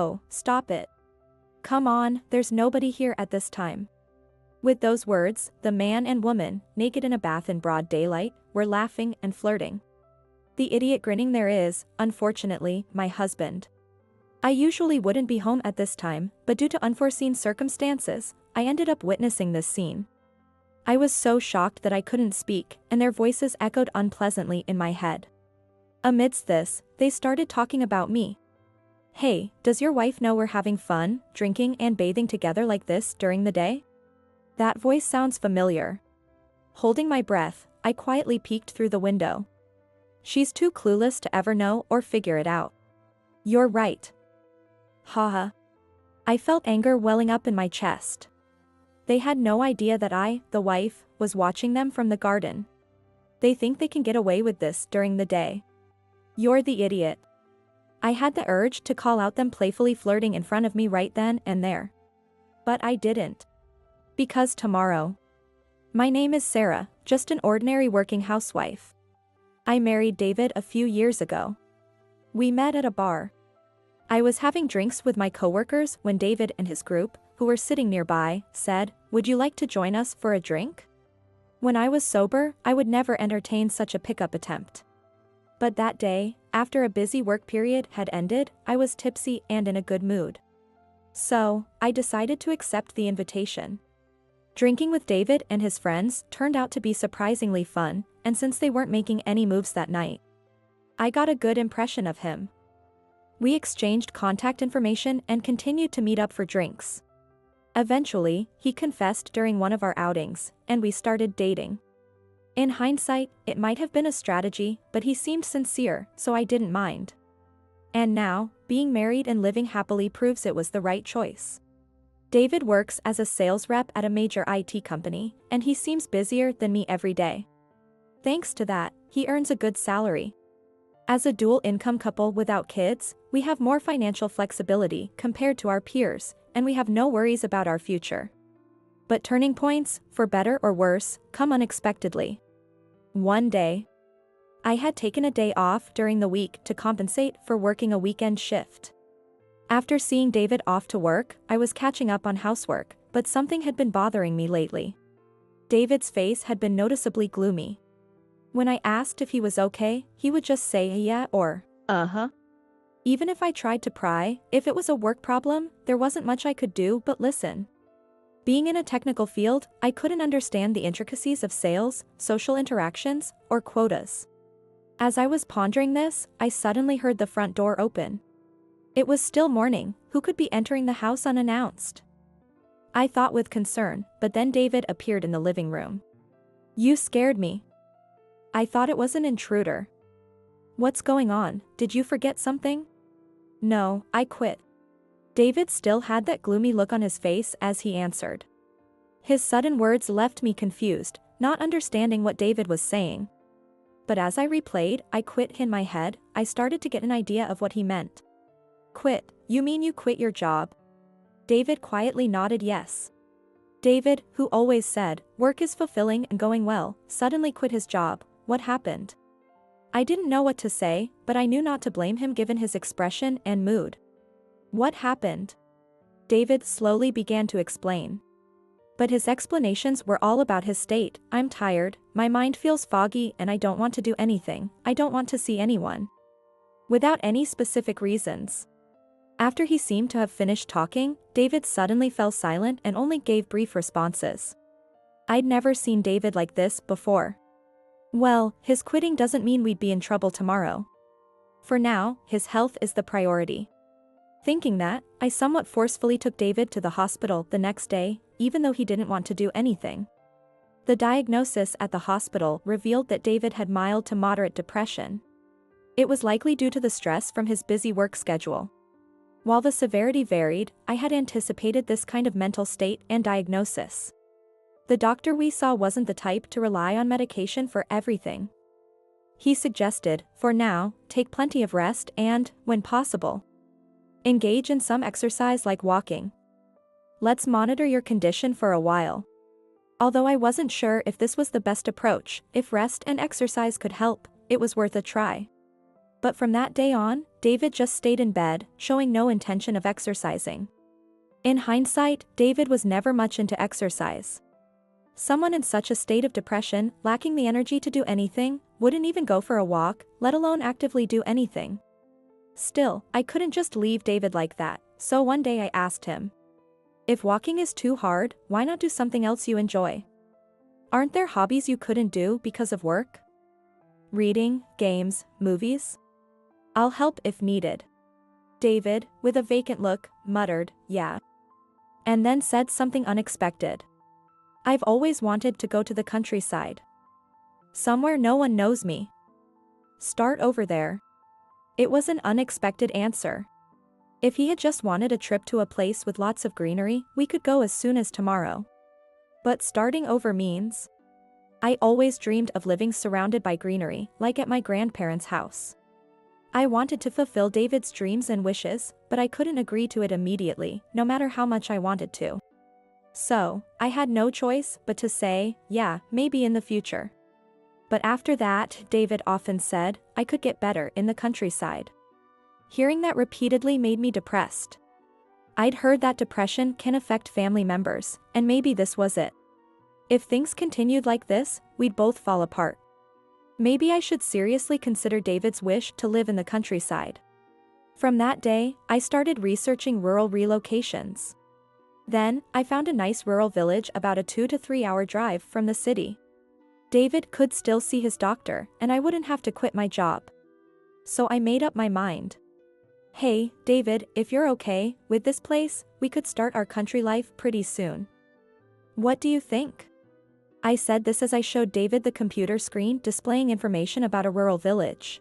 Oh, stop it. Come on, there's nobody here at this time." With those words, the man and woman, naked in a bath in broad daylight, were laughing and flirting. The idiot grinning there is, unfortunately, my husband. I usually wouldn't be home at this time, but due to unforeseen circumstances, I ended up witnessing this scene. I was so shocked that I couldn't speak, and their voices echoed unpleasantly in my head. Amidst this, they started talking about me. "Hey, does your wife know we're having fun, drinking and bathing together like this during the day? That voice sounds familiar." Holding my breath, I quietly peeked through the window. She's too clueless to ever know or figure it out. You're right. Haha. I felt anger welling up in my chest. They had no idea that I, the wife, was watching them from the garden. They think they can get away with this during the day. You're the idiot. I had the urge to call out them playfully flirting in front of me right then and there. But I didn't. Because tomorrow. My name is Sarah, just an ordinary working housewife. I married David a few years ago. We met at a bar. I was having drinks with my coworkers when David and his group, who were sitting nearby, said, "Would you like to join us for a drink?" When I was sober, I would never entertain such a pickup attempt. But that day, after a busy work period had ended, I was tipsy and in a good mood. So, I decided to accept the invitation. Drinking with David and his friends turned out to be surprisingly fun, and since they weren't making any moves that night, I got a good impression of him. We exchanged contact information and continued to meet up for drinks. Eventually, he confessed during one of our outings, and we started dating. In hindsight, it might have been a strategy, but he seemed sincere, so I didn't mind. And now, being married and living happily proves it was the right choice. David works as a sales rep at a major IT company, and he seems busier than me every day. Thanks to that, he earns a good salary. As a dual-income couple without kids, we have more financial flexibility compared to our peers, and we have no worries about our future. But turning points, for better or worse, come unexpectedly. One day, I had taken a day off during the week to compensate for working a weekend shift. After seeing David off to work, I was catching up on housework, but something had been bothering me lately. David's face had been noticeably gloomy. When I asked if he was okay, he would just say yeah or uh-huh. Even if I tried to pry, if it was a work problem, there wasn't much I could do but listen. Being in a technical field, I couldn't understand the intricacies of sales, social interactions, or quotas. As I was pondering this, I suddenly heard the front door open. It was still morning, who could be entering the house unannounced? I thought with concern, but then David appeared in the living room. You scared me. I thought it was an intruder. What's going on? Did you forget something? No, I quit. David still had that gloomy look on his face as he answered. His sudden words left me confused, not understanding what David was saying. But as I replayed, I quit in my head, I started to get an idea of what he meant. Quit, you mean you quit your job? David quietly nodded yes. David, who always said, work is fulfilling and going well, suddenly quit his job. What happened? I didn't know what to say, but I knew not to blame him given his expression and mood. What happened? David slowly began to explain. But his explanations were all about his state. I'm tired, my mind feels foggy and I don't want to do anything, I don't want to see anyone. Without any specific reasons. After he seemed to have finished talking, David suddenly fell silent and only gave brief responses. I'd never seen David like this before. Well, his quitting doesn't mean we'd be in trouble tomorrow. For now, his health is the priority. Thinking that, I somewhat forcefully took David to the hospital the next day, even though he didn't want to do anything. The diagnosis at the hospital revealed that David had mild to moderate depression. It was likely due to the stress from his busy work schedule. While the severity varied, I had anticipated this kind of mental state and diagnosis. The doctor we saw wasn't the type to rely on medication for everything. He suggested, for now, take plenty of rest and, when possible, engage in some exercise like walking. Let's monitor your condition for a while. Although I wasn't sure if this was the best approach, if rest and exercise could help, it was worth a try. But from that day on, David just stayed in bed, showing no intention of exercising. In hindsight, David was never much into exercise. Someone in such a state of depression, lacking the energy to do anything, wouldn't even go for a walk, let alone actively do anything. Still, I couldn't just leave David like that, so one day I asked him, if walking is too hard, why not do something else you enjoy? Aren't there hobbies you couldn't do because of work? Reading, games, movies? I'll help if needed. David, with a vacant look, muttered, yeah. And then said something unexpected. I've always wanted to go to the countryside. Somewhere no one knows me. Start over there. It was an unexpected answer. If he had just wanted a trip to a place with lots of greenery, we could go as soon as tomorrow. But starting over means, I always dreamed of living surrounded by greenery, like at my grandparents' house. I wanted to fulfill David's dreams and wishes, but I couldn't agree to it immediately, no matter how much I wanted to. So, I had no choice but to say, yeah, maybe in the future. But after that, David often said, I could get better in the countryside. Hearing that repeatedly made me depressed. I'd heard that depression can affect family members, and maybe this was it. If things continued like this, we'd both fall apart. Maybe I should seriously consider David's wish to live in the countryside. From that day, I started researching rural relocations. Then, I found a nice rural village about a 2 to 3 hour drive from the city. David could still see his doctor, and I wouldn't have to quit my job. So I made up my mind. Hey, David, if you're okay with this place, we could start our country life pretty soon. What do you think? I said this as I showed David the computer screen displaying information about a rural village.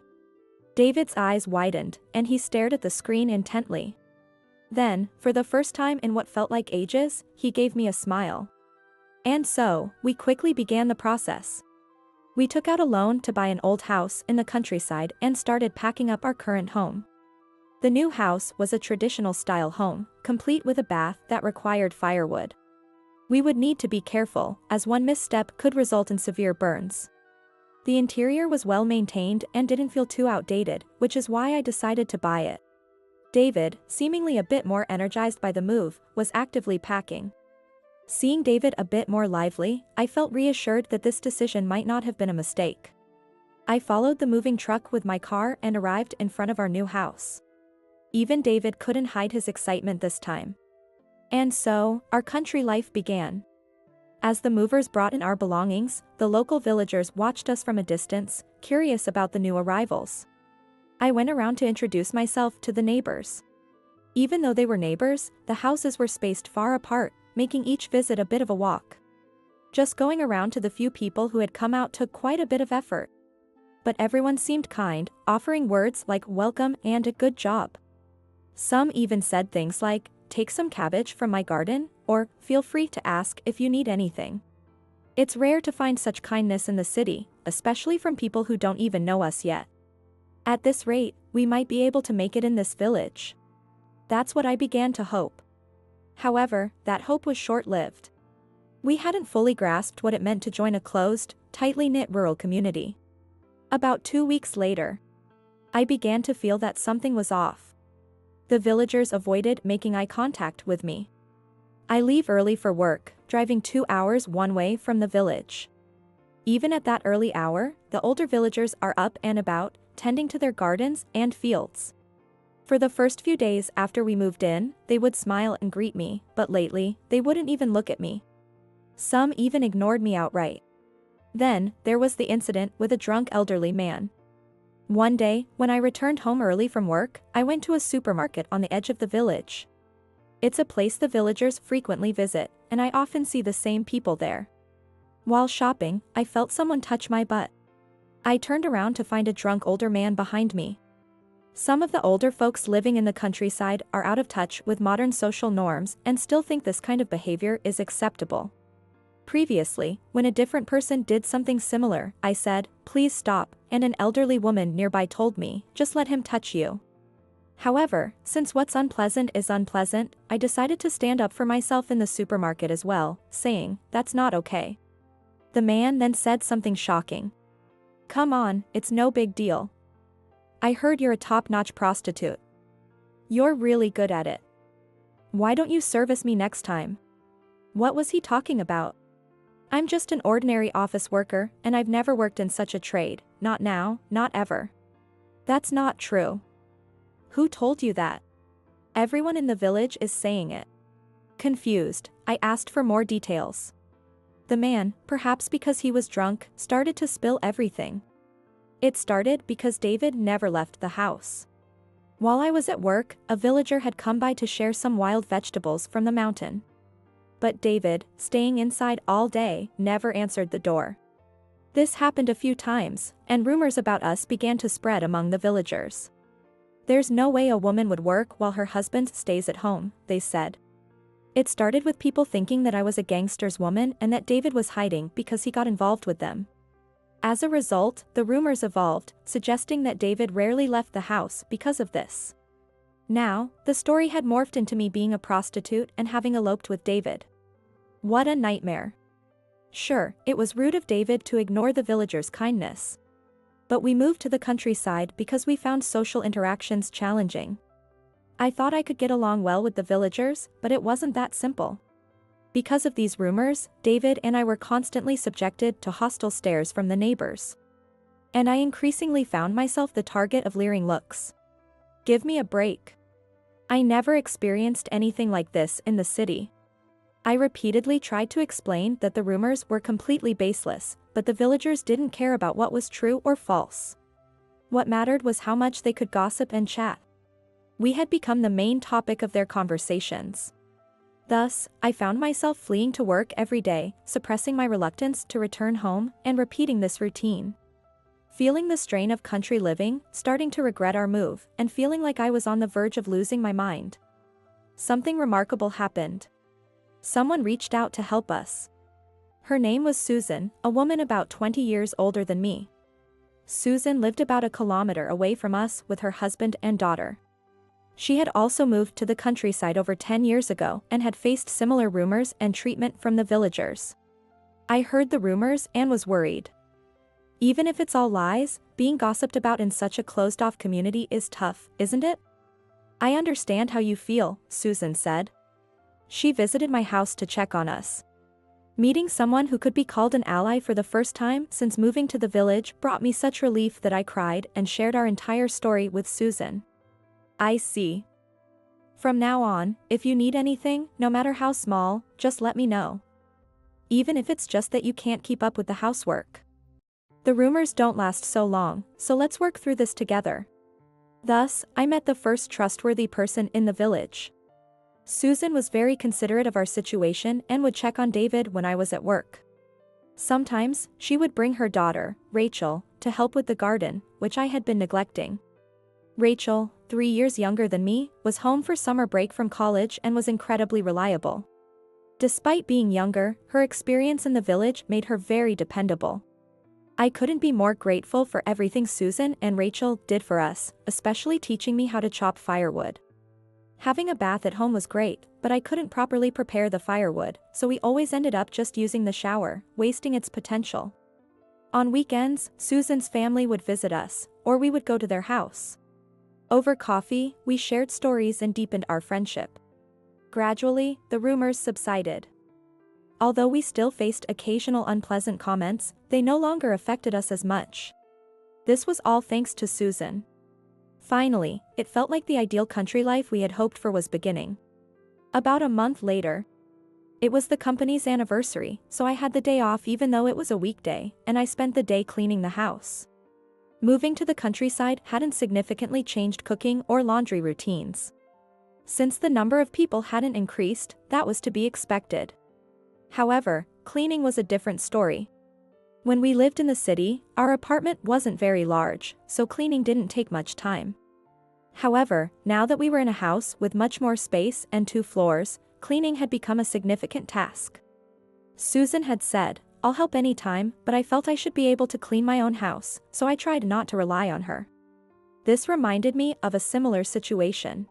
David's eyes widened, and he stared at the screen intently. Then, for the first time in what felt like ages, he gave me a smile. And so, we quickly began the process. We took out a loan to buy an old house in the countryside and started packing up our current home. The new house was a traditional-style home, complete with a bath that required firewood. We would need to be careful, as one misstep could result in severe burns. The interior was well maintained and didn't feel too outdated, which is why I decided to buy it. David, seemingly a bit more energized by the move, was actively packing. Seeing David a bit more lively, I felt reassured that this decision might not have been a mistake. I followed the moving truck with my car and arrived in front of our new house. Even David couldn't hide his excitement this time. And so, our country life began. As the movers brought in our belongings, the local villagers watched us from a distance, curious about the new arrivals. I went around to introduce myself to the neighbors. Even though they were neighbors, the houses were spaced far apart, making each visit a bit of a walk. Just going around to the few people who had come out took quite a bit of effort. But everyone seemed kind, offering words like welcome and a good job. Some even said things like, take some cabbage from my garden, or feel free to ask if you need anything. It's rare to find such kindness in the city, especially from people who don't even know us yet. At this rate, we might be able to make it in this village. That's what I began to hope. However, that hope was short-lived. We hadn't fully grasped what it meant to join a closed, tightly knit rural community. About 2 weeks later, I began to feel that something was off. The villagers avoided making eye contact with me. I leave early for work, driving 2 hours one way from the village. Even at that early hour, the older villagers are up and about, tending to their gardens and fields. For the first few days after we moved in, they would smile and greet me, but lately, they wouldn't even look at me. Some even ignored me outright. Then, there was the incident with a drunk elderly man. One day, when I returned home early from work, I went to a supermarket on the edge of the village. It's a place the villagers frequently visit, and I often see the same people there. While shopping, I felt someone touch my butt. I turned around to find a drunk older man behind me. Some of the older folks living in the countryside are out of touch with modern social norms and still think this kind of behavior is acceptable. Previously, when a different person did something similar, I said, "Please stop," and an elderly woman nearby told me, "Just let him touch you." However, since what's unpleasant is unpleasant, I decided to stand up for myself in the supermarket as well, saying, "That's not okay." The man then said something shocking. "Come on, it's no big deal." I heard you're a top-notch prostitute. You're really good at it. Why don't you service me next time? What was he talking about? I'm just an ordinary office worker, and I've never worked in such a trade, not now, not ever. That's not true. Who told you that? Everyone in the village is saying it. Confused, I asked for more details. The man, perhaps because he was drunk, started to spill everything. It started because David never left the house. While I was at work, a villager had come by to share some wild vegetables from the mountain. But David, staying inside all day, never answered the door. This happened a few times, and rumors about us began to spread among the villagers. There's no way a woman would work while her husband stays at home, they said. It started with people thinking that I was a gangster's woman and that David was hiding because he got involved with them. As a result, the rumors evolved, suggesting that David rarely left the house because of this. Now, the story had morphed into me being a prostitute and having eloped with David. What a nightmare. Sure, it was rude of David to ignore the villagers' kindness. But we moved to the countryside because we found social interactions challenging. I thought I could get along well with the villagers, but it wasn't that simple. Because of these rumors, David and I were constantly subjected to hostile stares from the neighbors. And I increasingly found myself the target of leering looks. Give me a break. I never experienced anything like this in the city. I repeatedly tried to explain that the rumors were completely baseless, but the villagers didn't care about what was true or false. What mattered was how much they could gossip and chat. We had become the main topic of their conversations. Thus, I found myself fleeing to work every day, suppressing my reluctance to return home, and repeating this routine. Feeling the strain of country living, starting to regret our move, and feeling like I was on the verge of losing my mind. Something remarkable happened. Someone reached out to help us. Her name was Susan, a woman about 20 years older than me. Susan lived about a kilometer away from us with her husband and daughter. She had also moved to the countryside over 10 years ago and had faced similar rumors and treatment from the villagers. I heard the rumors and was worried. Even if it's all lies, being gossiped about in such a closed-off community is tough, isn't it? I understand how you feel, Susan said. She visited my house to check on us. Meeting someone who could be called an ally for the first time since moving to the village brought me such relief that I cried and shared our entire story with Susan. I see. From now on, if you need anything, no matter how small, just let me know. Even if it's just that you can't keep up with the housework. The rumors don't last so long, so let's work through this together. Thus, I met the first trustworthy person in the village. Susan was very considerate of our situation and would check on David when I was at work. Sometimes, she would bring her daughter, Rachel, to help with the garden, which I had been neglecting. Rachel, 3 years younger than me, was home for summer break from college and was incredibly reliable. Despite being younger, her experience in the village made her very dependable. I couldn't be more grateful for everything Susan and Rachel did for us, especially teaching me how to chop firewood. Having a bath at home was great, but I couldn't properly prepare the firewood, so we always ended up just using the shower, wasting its potential. On weekends, Susan's family would visit us, or we would go to their house. Over coffee, we shared stories and deepened our friendship. Gradually, the rumors subsided. Although we still faced occasional unpleasant comments, they no longer affected us as much. This was all thanks to Susan. Finally, it felt like the ideal country life we had hoped for was beginning. About a month later, it was the company's anniversary, so I had the day off even though it was a weekday, and I spent the day cleaning the house. Moving to the countryside hadn't significantly changed cooking or laundry routines. Since the number of people hadn't increased, that was to be expected. However, cleaning was a different story. When we lived in the city, our apartment wasn't very large, so cleaning didn't take much time. However, now that we were in a house with much more space and 2 floors, cleaning had become a significant task. Susan had said, "I'll help anytime," but I felt I should be able to clean my own house, so I tried not to rely on her. This reminded me of a similar situation.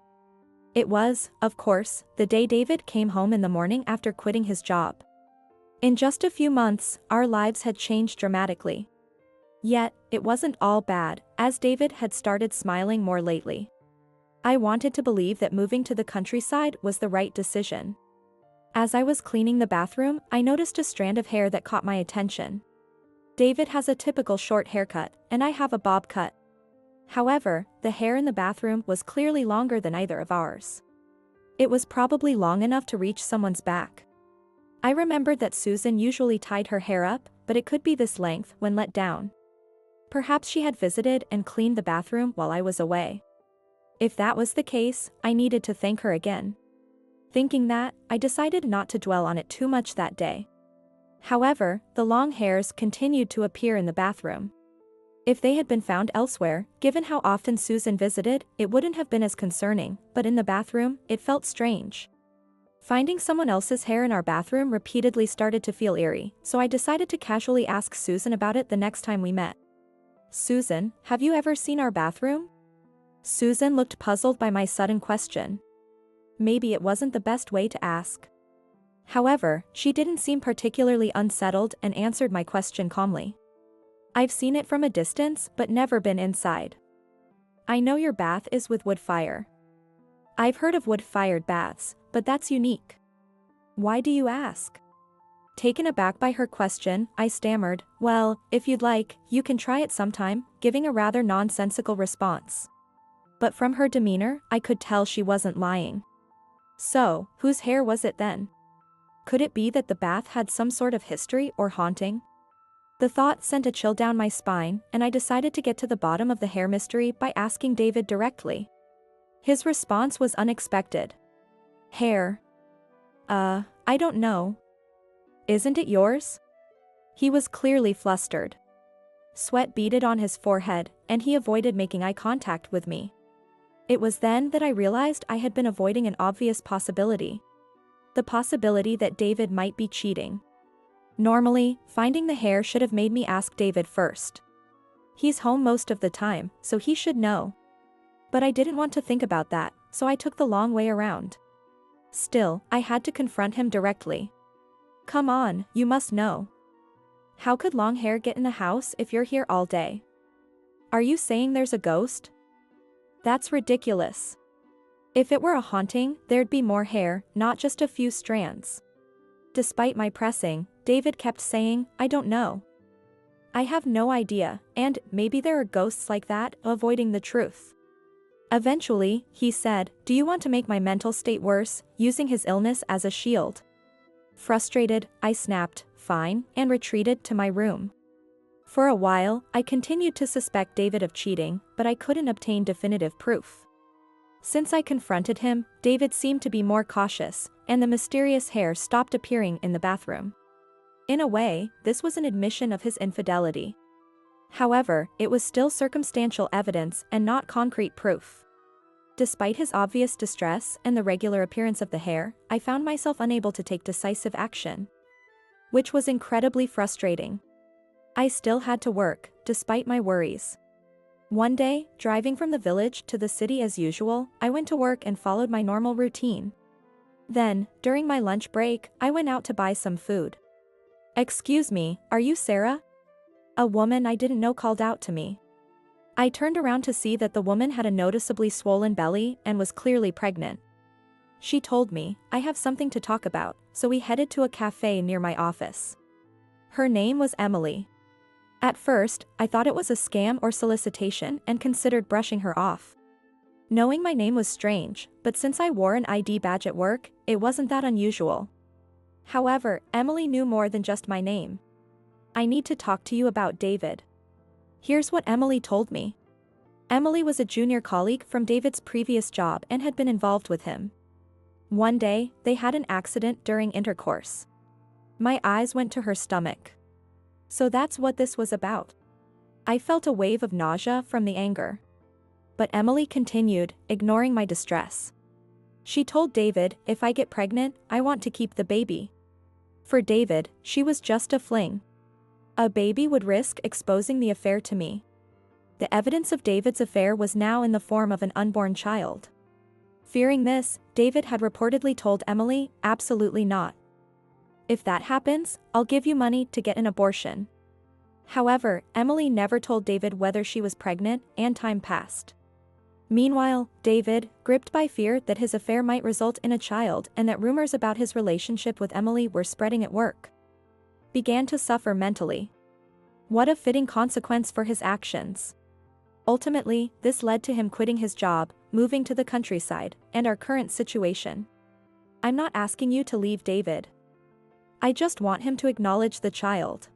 It was, of course, the day David came home in the morning after quitting his job. In just a few months, our lives had changed dramatically. Yet, it wasn't all bad, as David had started smiling more lately. I wanted to believe that moving to the countryside was the right decision. As I was cleaning the bathroom, I noticed a strand of hair that caught my attention. David has a typical short haircut, and I have a bob cut. However, the hair in the bathroom was clearly longer than either of ours. It was probably long enough to reach someone's back. I remembered that Susan usually tied her hair up, but it could be this length when let down. Perhaps she had visited and cleaned the bathroom while I was away. If that was the case, I needed to thank her again. Thinking that, I decided not to dwell on it too much that day. However, the long hairs continued to appear in the bathroom. If they had been found elsewhere, given how often Susan visited, it wouldn't have been as concerning, but in the bathroom, it felt strange. Finding someone else's hair in our bathroom repeatedly started to feel eerie, so I decided to casually ask Susan about it the next time we met. "Susan, have you ever seen our bathroom?" Susan looked puzzled by my sudden question. Maybe it wasn't the best way to ask. However, she didn't seem particularly unsettled and answered my question calmly. "I've seen it from a distance but never been inside. I know your bath is with wood fire." "I've heard of wood-fired baths, but that's unique. Why do you ask?" Taken aback by her question, I stammered, "Well, if you'd like, you can try it sometime," giving a rather nonsensical response. But from her demeanor, I could tell she wasn't lying. So, whose hair was it then? Could it be that the bath had some sort of history or haunting? The thought sent a chill down my spine, and I decided to get to the bottom of the hair mystery by asking David directly. His response was unexpected. "Hair? I don't know. Isn't it yours?" He was clearly flustered. Sweat beaded on his forehead, and he avoided making eye contact with me. It was then that I realized I had been avoiding an obvious possibility. The possibility that David might be cheating. Normally, finding the hair should have made me ask David first. He's home most of the time, so he should know. But I didn't want to think about that, so I took the long way around. Still, I had to confront him directly. "Come on, you must know. How could long hair get in the house if you're here all day? Are you saying there's a ghost? That's ridiculous. If it were a haunting, there'd be more hair, not just a few strands." Despite my pressing, David kept saying, "I don't know. I have no idea, and maybe there are ghosts like that," avoiding the truth. Eventually, he said, "Do you want to make my mental state worse?" using his illness as a shield. Frustrated, I snapped, "Fine," and retreated to my room. For a while, I continued to suspect David of cheating, but I couldn't obtain definitive proof. Since I confronted him, David seemed to be more cautious, and the mysterious hair stopped appearing in the bathroom. In a way, this was an admission of his infidelity. However, it was still circumstantial evidence and not concrete proof. Despite his obvious distress and the regular appearance of the hair, I found myself unable to take decisive action. Which was incredibly frustrating. I still had to work, despite my worries. One day, driving from the village to the city as usual, I went to work and followed my normal routine. Then, during my lunch break, I went out to buy some food. "Excuse me, are you Sarah?" A woman I didn't know called out to me. I turned around to see that the woman had a noticeably swollen belly and was clearly pregnant. She told me, "I have something to talk about," so we headed to a cafe near my office. Her name was Emily. At first, I thought it was a scam or solicitation and considered brushing her off. Knowing my name was strange, but since I wore an ID badge at work, it wasn't that unusual. However, Emily knew more than just my name. "I need to talk to you about David." Here's what Emily told me. Emily was a junior colleague from David's previous job and had been involved with him. One day, they had an accident during intercourse. My eyes went to her stomach. So that's what this was about. I felt a wave of nausea from the anger. But Emily continued, ignoring my distress. She told David, "If I get pregnant, I want to keep the baby." For David, she was just a fling. A baby would risk exposing the affair to me. The evidence of David's affair was now in the form of an unborn child. Fearing this, David had reportedly told Emily, "Absolutely not. If that happens, I'll give you money to get an abortion." However, Emily never told David whether she was pregnant, and time passed. Meanwhile, David, gripped by fear that his affair might result in a child and that rumors about his relationship with Emily were spreading at work, began to suffer mentally. What a fitting consequence for his actions. Ultimately, this led to him quitting his job, moving to the countryside, and our current situation. I'm not asking you to leave David. I just want him to acknowledge the child.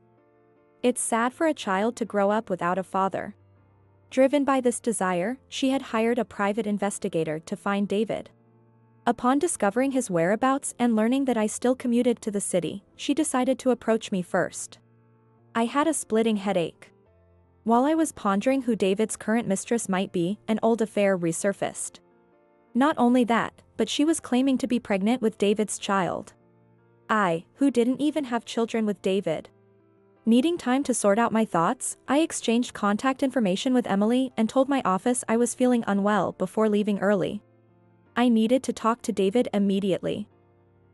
It's sad for a child to grow up without a father. Driven by this desire, she had hired a private investigator to find David. Upon discovering his whereabouts and learning that I still commuted to the city, she decided to approach me first. I had a splitting headache. While I was pondering who David's current mistress might be, an old affair resurfaced. Not only that, but she was claiming to be pregnant with David's child. I, who didn't even have children with David. Needing time to sort out my thoughts, I exchanged contact information with Emily and told my office I was feeling unwell before leaving early. I needed to talk to David immediately.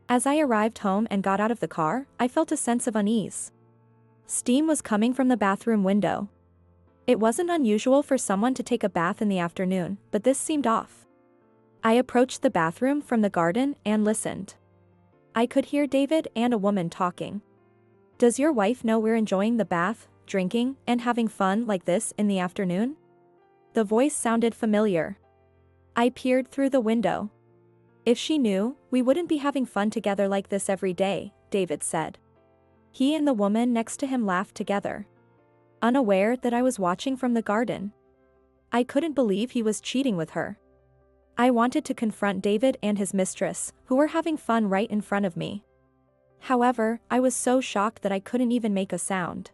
As I arrived home and got out of the car, I felt a sense of unease. Steam was coming from the bathroom window. It wasn't unusual for someone to take a bath in the afternoon, but this seemed off. I approached the bathroom from the garden and listened. I could hear David and a woman talking. Does your wife know we're enjoying the bath, drinking, and having fun like this in the afternoon? The voice sounded familiar. I peered through the window. If she knew, we wouldn't be having fun together like this every day, David said. He and the woman next to him laughed together, unaware that I was watching from the garden. I couldn't believe he was cheating with her. I wanted to confront David and his mistress, who were having fun right in front of me. However, I was so shocked that I couldn't even make a sound.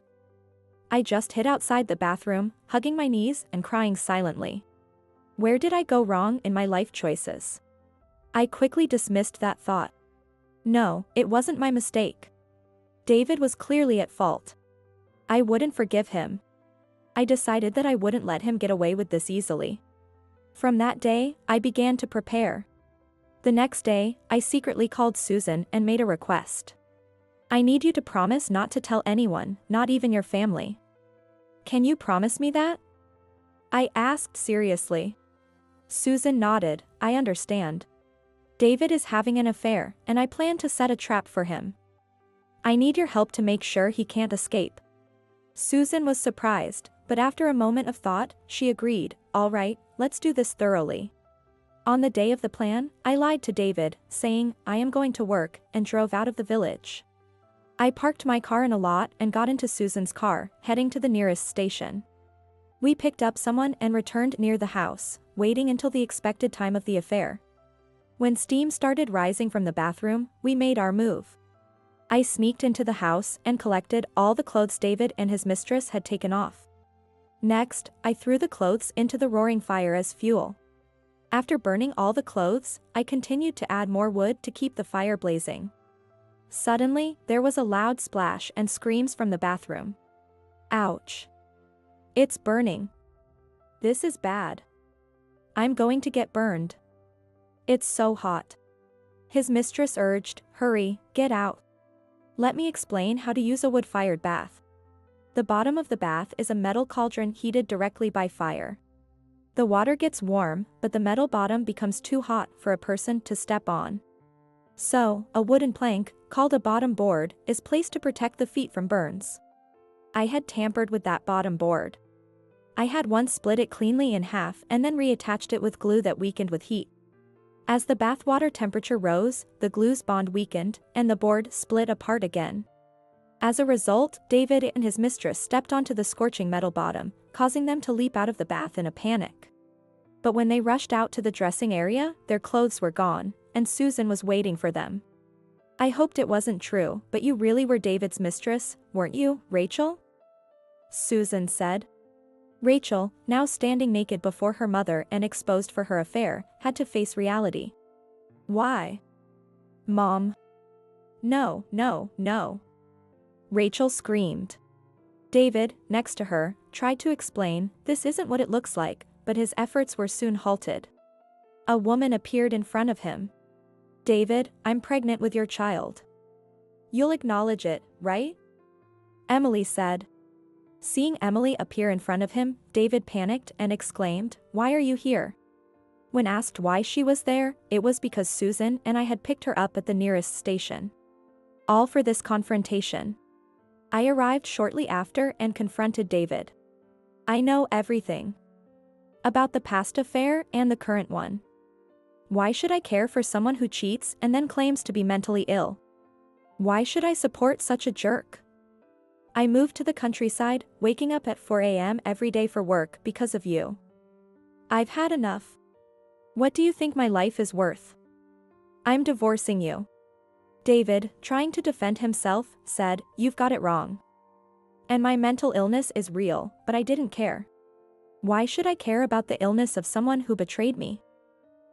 I just hid outside the bathroom, hugging my knees and crying silently. Where did I go wrong in my life choices? I quickly dismissed that thought. No, it wasn't my mistake. David was clearly at fault. I wouldn't forgive him. I decided that I wouldn't let him get away with this easily. From that day, I began to prepare. The next day, I secretly called Susan and made a request. I need you to promise not to tell anyone, not even your family. Can you promise me that? I asked seriously. Susan nodded. I understand. David is having an affair, and I plan to set a trap for him. I need your help to make sure he can't escape. Susan was surprised, but after a moment of thought, she agreed. All right, let's do this thoroughly. On the day of the plan, I lied to David, saying, I am going to work, and drove out of the village. I parked my car in a lot and got into Susan's car, heading to the nearest station. We picked up someone and returned near the house, waiting until the expected time of the affair. When steam started rising from the bathroom, we made our move. I sneaked into the house and collected all the clothes David and his mistress had taken off. Next, I threw the clothes into the roaring fire as fuel. After burning all the clothes, I continued to add more wood to keep the fire blazing. Suddenly, there was a loud splash and screams from the bathroom. Ouch! It's burning. This is bad. I'm going to get burned. It's so hot. His mistress urged, hurry, get out. Let me explain how to use a wood-fired bath. The bottom of the bath is a metal cauldron heated directly by fire. The water gets warm, but the metal bottom becomes too hot for a person to step on. So, a wooden plank, called a bottom board, is placed to protect the feet from burns. I had tampered with that bottom board. I had once split it cleanly in half and then reattached it with glue that weakened with heat. As the bathwater temperature rose, the glue's bond weakened, and the board split apart again. As a result, David and his mistress stepped onto the scorching metal bottom, causing them to leap out of the bath in a panic. But when they rushed out to the dressing area, their clothes were gone, and Susan was waiting for them. I hoped it wasn't true, but you really were David's mistress, weren't you, Rachel? Susan said. Rachel, now standing naked before her mother and exposed for her affair, had to face reality. Why? Mom. No, no, no. Rachel screamed. David, next to her, tried to explain, this isn't what it looks like, but his efforts were soon halted. A woman appeared in front of him. David, I'm pregnant with your child. You'll acknowledge it, right? Emily said. Seeing Emily appear in front of him, David panicked and exclaimed, "Why are you here?" When asked why she was there, it was because Susan and I had picked her up at the nearest station. All for this confrontation. I arrived shortly after and confronted David. "I know everything about the past affair and the current one. Why should I care for someone who cheats and then claims to be mentally ill? Why should I support such a jerk? I moved to the countryside, waking up at 4 a.m. every day for work because of you. I've had enough. What do you think my life is worth? I'm divorcing you." David, trying to defend himself, said, "You've got it wrong. And my mental illness is real, but I didn't care. Why should I care about the illness of someone who betrayed me?"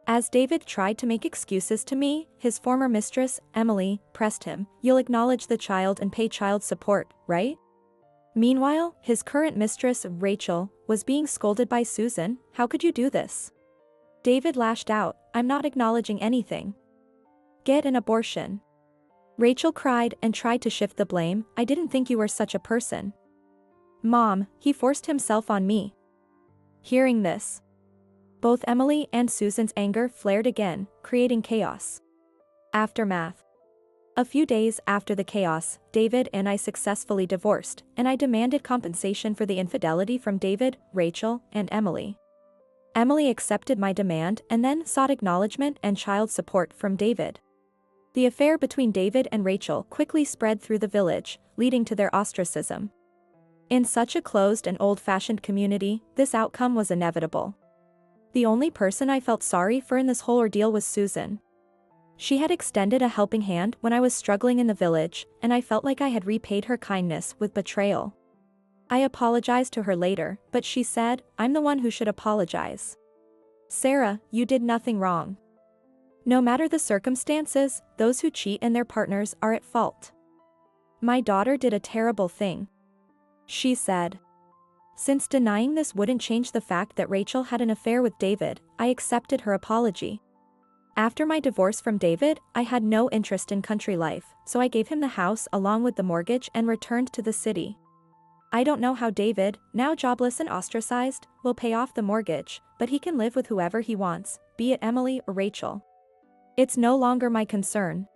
As David tried to make excuses to me, his former mistress, Emily, pressed him, "You'll acknowledge the child and pay child support, right?" Meanwhile, his current mistress, Rachel, was being scolded by Susan. "How could you do this?" David lashed out, "I'm not acknowledging anything. Get an abortion." Rachel cried and tried to shift the blame. "I didn't think you were such a person. Mom, he forced himself on me." Hearing this, both Emily and Susan's anger flared again, creating chaos. Aftermath. A few days after the chaos, David and I successfully divorced, and I demanded compensation for the infidelity from David, Rachel, and Emily. Emily accepted my demand and then sought acknowledgement and child support from David. The affair between David and Rachel quickly spread through the village, leading to their ostracism. In such a closed and old-fashioned community, this outcome was inevitable. The only person I felt sorry for in this whole ordeal was Susan. She had extended a helping hand when I was struggling in the village, and I felt like I had repaid her kindness with betrayal. I apologized to her later, but she said, "I'm the one who should apologize. Sarah, you did nothing wrong. No matter the circumstances, those who cheat and their partners are at fault. My daughter did a terrible thing," she said. Since denying this wouldn't change the fact that Rachel had an affair with David, I accepted her apology. After my divorce from David, I had no interest in country life, so I gave him the house along with the mortgage and returned to the city. I don't know how David, now jobless and ostracized, will pay off the mortgage, but he can live with whoever he wants, be it Emily or Rachel. It's no longer my concern.